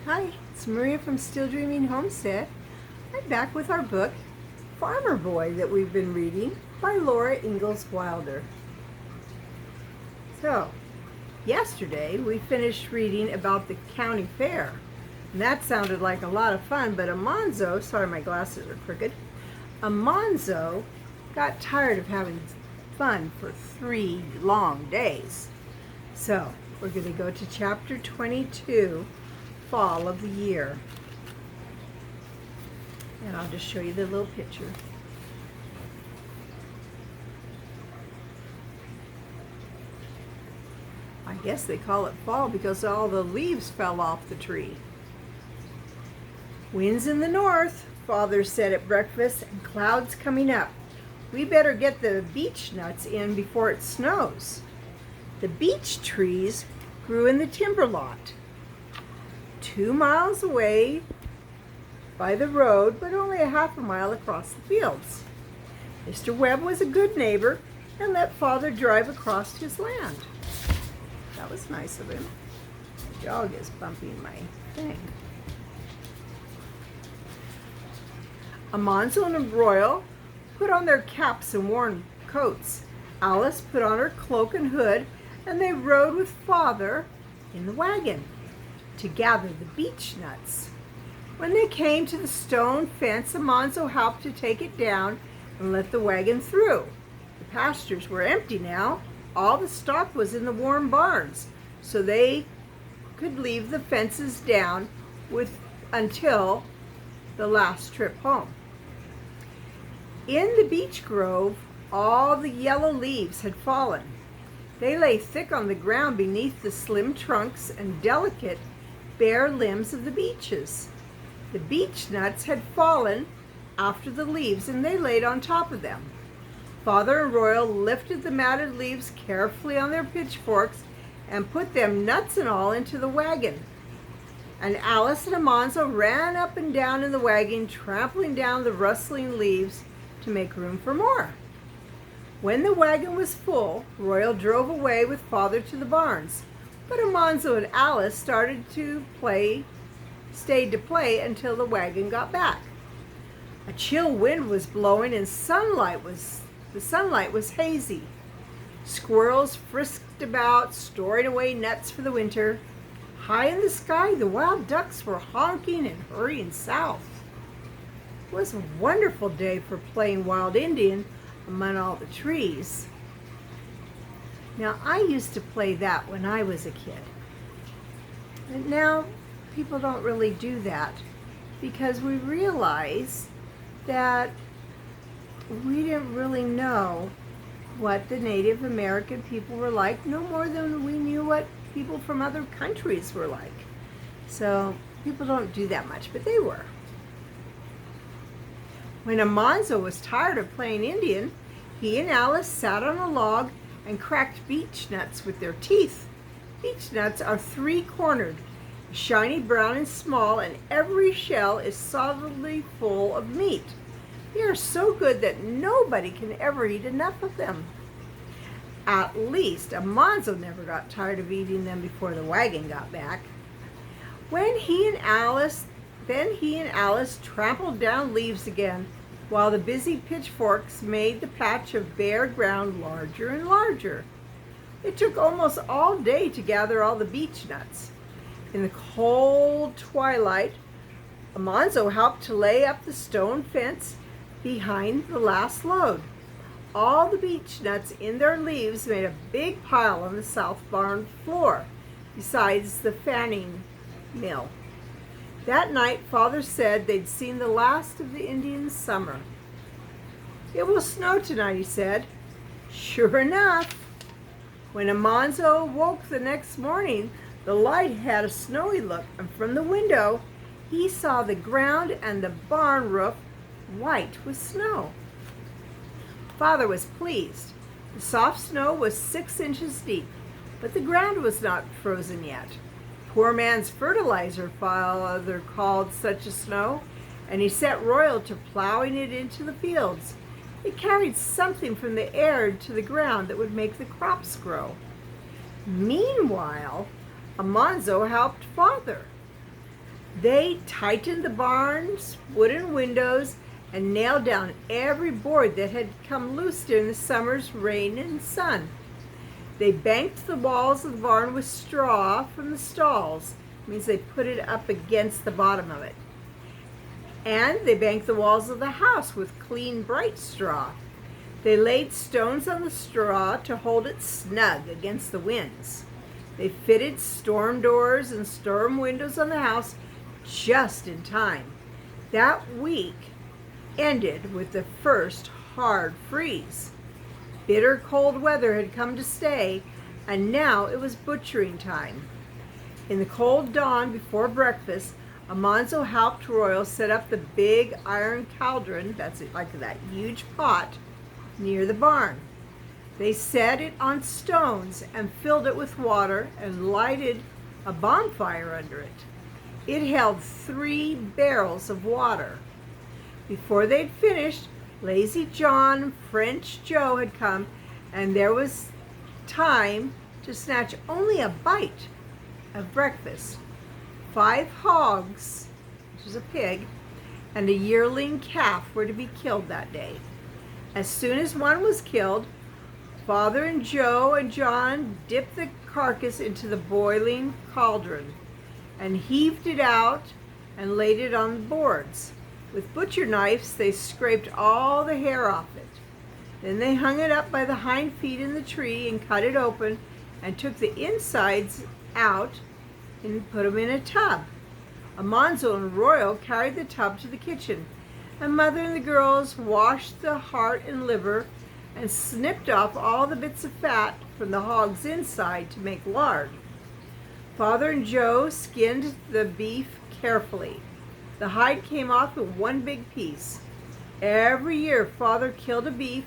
Hi, it's Maria from Still Dreaming Homestead. I'm back with our book, Farmer Boy, that we've been reading by Laura Ingalls Wilder. So, yesterday we finished reading about the county fair. And that sounded like a lot of fun, but Amonzo, sorry my glasses are crooked, Amonzo got tired of having fun for 3 long days. So, we're going to go to chapter 22, Fall of the Year. And I'll just show you the little picture. I guess they call it fall because all the leaves fell off the tree. Winds in the north, Father said at breakfast, and clouds coming up. We better get the beech nuts in before it snows. The beech trees grew in the timber lot, 2 miles away by the road, but only a half a mile across the fields. Mr. Webb was a good neighbor and let Father drive across his land. That was nice of him. The dog is bumping my thing. Amonzo and Royal put on their caps and worn coats. Alice put on her cloak and hood, and they rode with Father in the wagon to gather the beech nuts. When they came to the stone fence, Amonzo helped to take it down and let the wagon through. The pastures were empty now. All the stock was in the warm barns, so they could leave the fences down until the last trip home. In the beech grove, all the yellow leaves had fallen. They lay thick on the ground beneath the slim trunks and delicate, bare limbs of the beeches. The beech nuts had fallen after the leaves, and they laid on top of them. Father and Royal lifted the matted leaves carefully on their pitchforks and put them, nuts and all, into the wagon. And Alice and Amonzo ran up and down in the wagon, trampling down the rustling leaves to make room for more. When the wagon was full, Royal drove away with Father to the barns, but Amonzo and Alice stayed to play until the wagon got back. A chill wind was blowing and the sunlight was hazy. Squirrels frisked about, storing away nuts for the winter. High in the sky, the wild ducks were honking and hurrying south. It was a wonderful day for playing wild Indian among all the trees. Now, I used to play that when I was a kid. And now people don't really do that because we realize that we didn't really know what the Native American people were like, no more than we knew what people from other countries were like. So people don't do that much, but they were. When Amonzo was tired of playing Indian, he and Alice sat on a log and cracked beech nuts with their teeth. Beech nuts are 3-cornered, shiny brown and small, and every shell is solidly full of meat. They are so good that nobody can ever eat enough of them. At least Amonzo never got tired of eating them before the wagon got back. Then he and Alice trampled down leaves again, while the busy pitchforks made the patch of bare ground larger and larger. It took almost all day to gather all the beech nuts. In the cold twilight, Amonzo helped to lay up the stone fence behind the last load. All the beech nuts in their leaves made a big pile on the south barn floor, besides the fanning mill. That night, Father said they'd seen the last of the Indian summer. It will snow tonight, he said. Sure enough, when Amonzo woke the next morning, the light had a snowy look, and from the window, he saw the ground and the barn roof white with snow. Father was pleased. The soft snow was 6 inches deep, but the ground was not frozen yet. Poor man's fertilizer, Father called such a snow, and he set Royal to plowing it into the fields. It carried something from the air to the ground that would make the crops grow. Meanwhile, Amonzo helped Father. They tightened the barn's wooden windows and nailed down every board that had come loose during the summer's rain and sun. They banked the walls of the barn with straw from the stalls. It means they put it up against the bottom of it. And they banked the walls of the house with clean, bright straw. They laid stones on the straw to hold it snug against the winds. They fitted storm doors and storm windows on the house just in time. That week ended with the first hard freeze. Bitter cold weather had come to stay, and now it was butchering time. In the cold dawn before breakfast, Almanzo helped Royal set up the big iron cauldron, that's like that huge pot, near the barn. They set it on stones and filled it with water and lighted a bonfire under it. It held 3 barrels of water. Before they'd finished, Lazy John and French Joe had come, and there was time to snatch only a bite of breakfast. 5 hogs, which is a pig, and a yearling calf were to be killed that day. As soon as one was killed, Father and Joe and John dipped the carcass into the boiling cauldron and heaved it out and laid it on the boards. With butcher knives, they scraped all the hair off it. Then they hung it up by the hind feet in the tree and cut it open and took the insides out and put them in a tub. Almanzo and Royal carried the tub to the kitchen, and Mother and the girls washed the heart and liver and snipped off all the bits of fat from the hog's inside to make lard. Father and Joe skinned the beef carefully. The hide came off in one big piece. Every year Father killed a beef,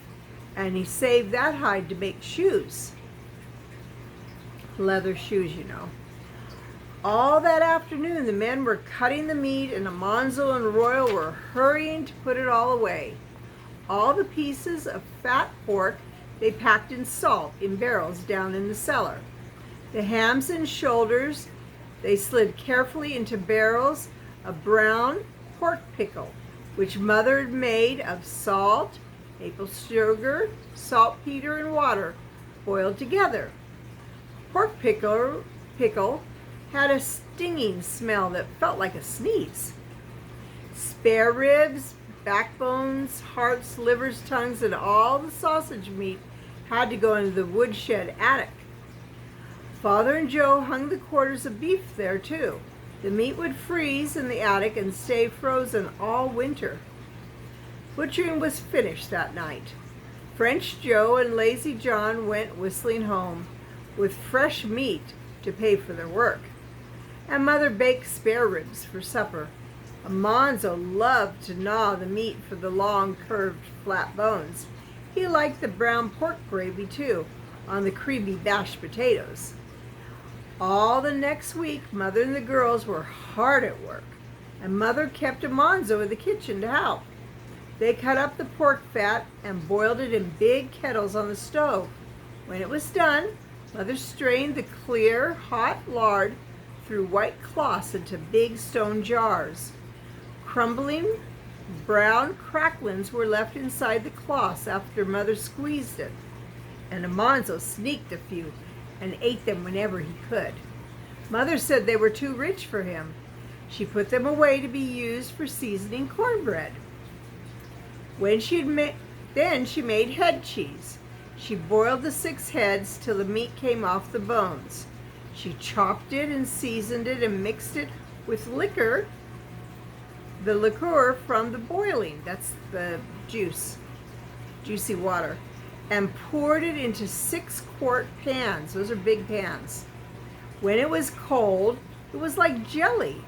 and he saved that hide to make shoes. Leather shoes, you know. All that afternoon, the men were cutting the meat, and Almanzo and Royal were hurrying to put it all away. All the pieces of fat pork they packed in salt in barrels down in the cellar. The hams and shoulders they slid carefully into barrels of brown pork pickle, which Mother had made of salt, maple sugar, saltpeter, and water boiled together. Pork pickle had a stinging smell that felt like a sneeze. Spare ribs, backbones, hearts, livers, tongues, and all the sausage meat had to go into the woodshed attic. Father and Joe hung the quarters of beef there too. The meat would freeze in the attic and stay frozen all winter. Butchering was finished that night. French Joe and Lazy John went whistling home with fresh meat to pay for their work. And Mother baked spare ribs for supper. Almanzo loved to gnaw the meat for the long, curved, flat bones. He liked the brown pork gravy, too, on the creamy mashed potatoes. All the next week, Mother and the girls were hard at work, and Mother kept Almanzo in the kitchen to help. They cut up the pork fat and boiled it in big kettles on the stove. When it was done, Mother strained the clear, hot lard through white cloths into big stone jars. Crumbling brown cracklings were left inside the cloths after Mother squeezed it, and Almanzo sneaked a few and ate them whenever he could. Mother said they were too rich for him. She put them away to be used for seasoning cornbread. Then she made head cheese. She boiled the 6 heads till the meat came off the bones. She chopped it and seasoned it and mixed it with liquor, the liqueur from the boiling, that's the juice, juicy water, and poured it into 6-quart pans. Those are big pans. When it was cold, it was like jelly,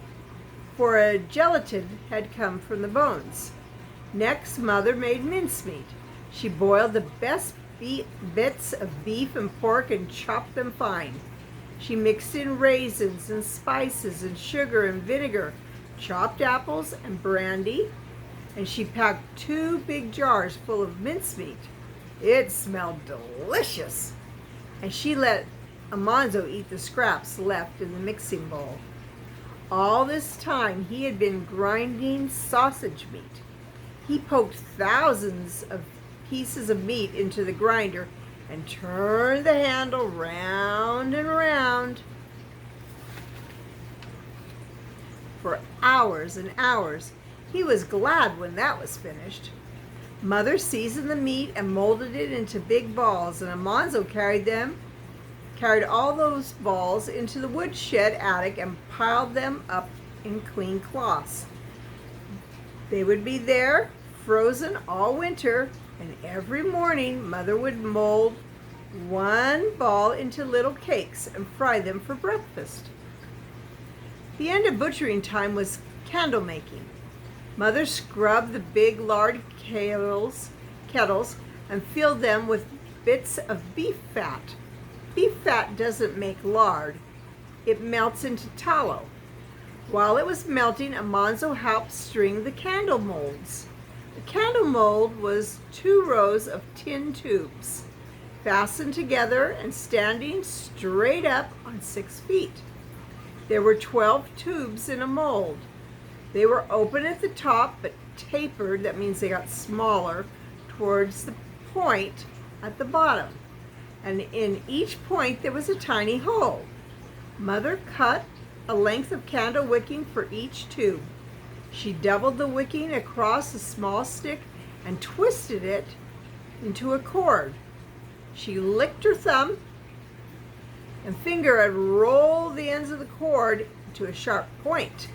for a gelatin had come from the bones. Next, Mother made mincemeat. She boiled the best bits of beef and pork and chopped them fine. She mixed in raisins and spices and sugar and vinegar, chopped apples and brandy, and she packed 2 big jars full of mincemeat. It smelled delicious, and she let Almanzo eat the scraps left in the mixing bowl. All this time he had been grinding sausage meat. He poked thousands of pieces of meat into the grinder and turned the handle round and round for hours and hours. He was glad when that was finished. Mother seasoned the meat and molded it into big balls, and Almanzo carried all those balls into the woodshed attic and piled them up in clean cloths. They would be there, frozen all winter, and every morning Mother would mold one ball into little cakes and fry them for breakfast. The end of butchering time was candle making. Mother scrubbed the big lard kettles and filled them with bits of beef fat. Beef fat doesn't make lard. It melts into tallow. While it was melting, Almanzo helped string the candle molds. The candle mold was 2 rows of tin tubes, fastened together and standing straight up on 6 feet. There were 12 tubes in a mold. They were open at the top but tapered, that means they got smaller, towards the point at the bottom. And in each point there was a tiny hole. Mother cut a length of candle wicking for each tube. She doubled the wicking across a small stick and twisted it into a cord. She licked her thumb and finger and rolled the ends of the cord to a sharp point.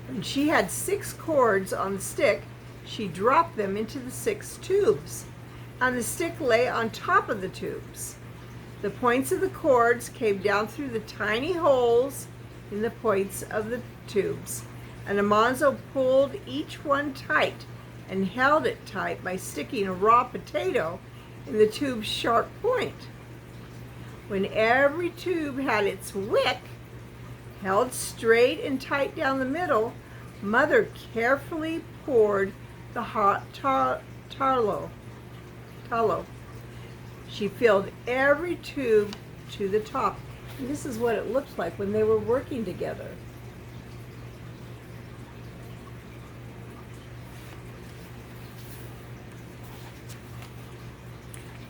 When she had 6 cords on the stick, she dropped them into the 6 tubes, and the stick lay on top of the tubes. The points of the cords came down through the tiny holes in the points of the tubes, and Almanzo pulled each one tight and held it tight by sticking a raw potato in the tube's sharp point. When every tube had its wick held straight and tight down the middle, Mother carefully poured the hot tallow. She filled every tube to the top. And this is what it looked like when they were working together.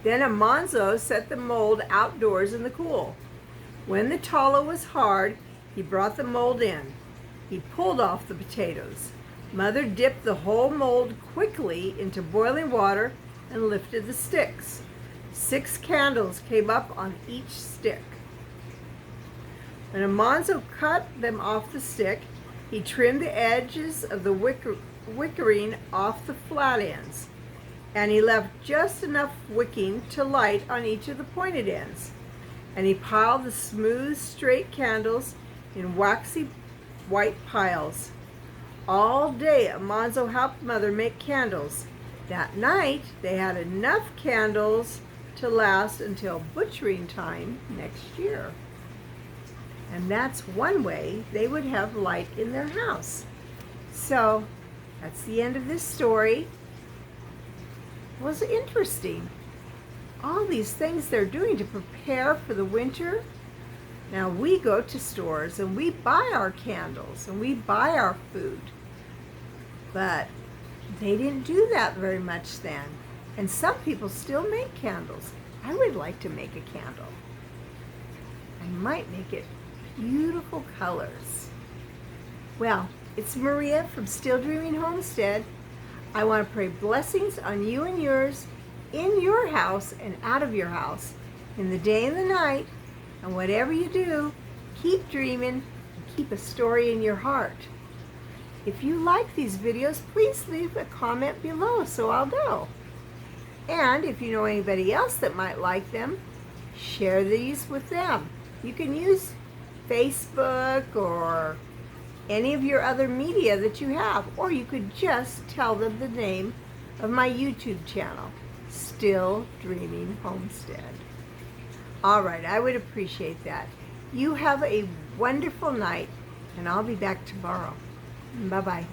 Then Almanzo set the mold outdoors in the cool. When the tallow was hard, he brought the mold in. He pulled off the potatoes. Mother dipped the whole mold quickly into boiling water and lifted the sticks. 6 candles came up on each stick. When Almanzo cut them off the stick, he trimmed the edges of the wickering off the flat ends, and he left just enough wicking to light on each of the pointed ends. And he piled the smooth, straight candles in waxy white piles. All day Almanzo helped Mother make candles. That night they had enough candles to last until butchering time next year. And that's one way they would have light in their house. So that's the end of this story. It was interesting. All these things they're doing to prepare for the winter. Now we go to stores and we buy our candles and we buy our food. But they didn't do that very much then. And some people still make candles. I would like to make a candle. I might make it beautiful colors. Well, it's Maria from Still Dreaming Homestead. I want to pray blessings on you and yours, in your house and out of your house, in the day and the night. And whatever you do, keep dreaming and keep a story in your heart. If you like these videos, please leave a comment below so I'll know. And if you know anybody else that might like them, share these with them. You can use Facebook or any of your other media that you have, or you could just tell them the name of my YouTube channel, Still Dreaming Homestead. All right, I would appreciate that. You have a wonderful night, and I'll be back tomorrow. Bye-bye.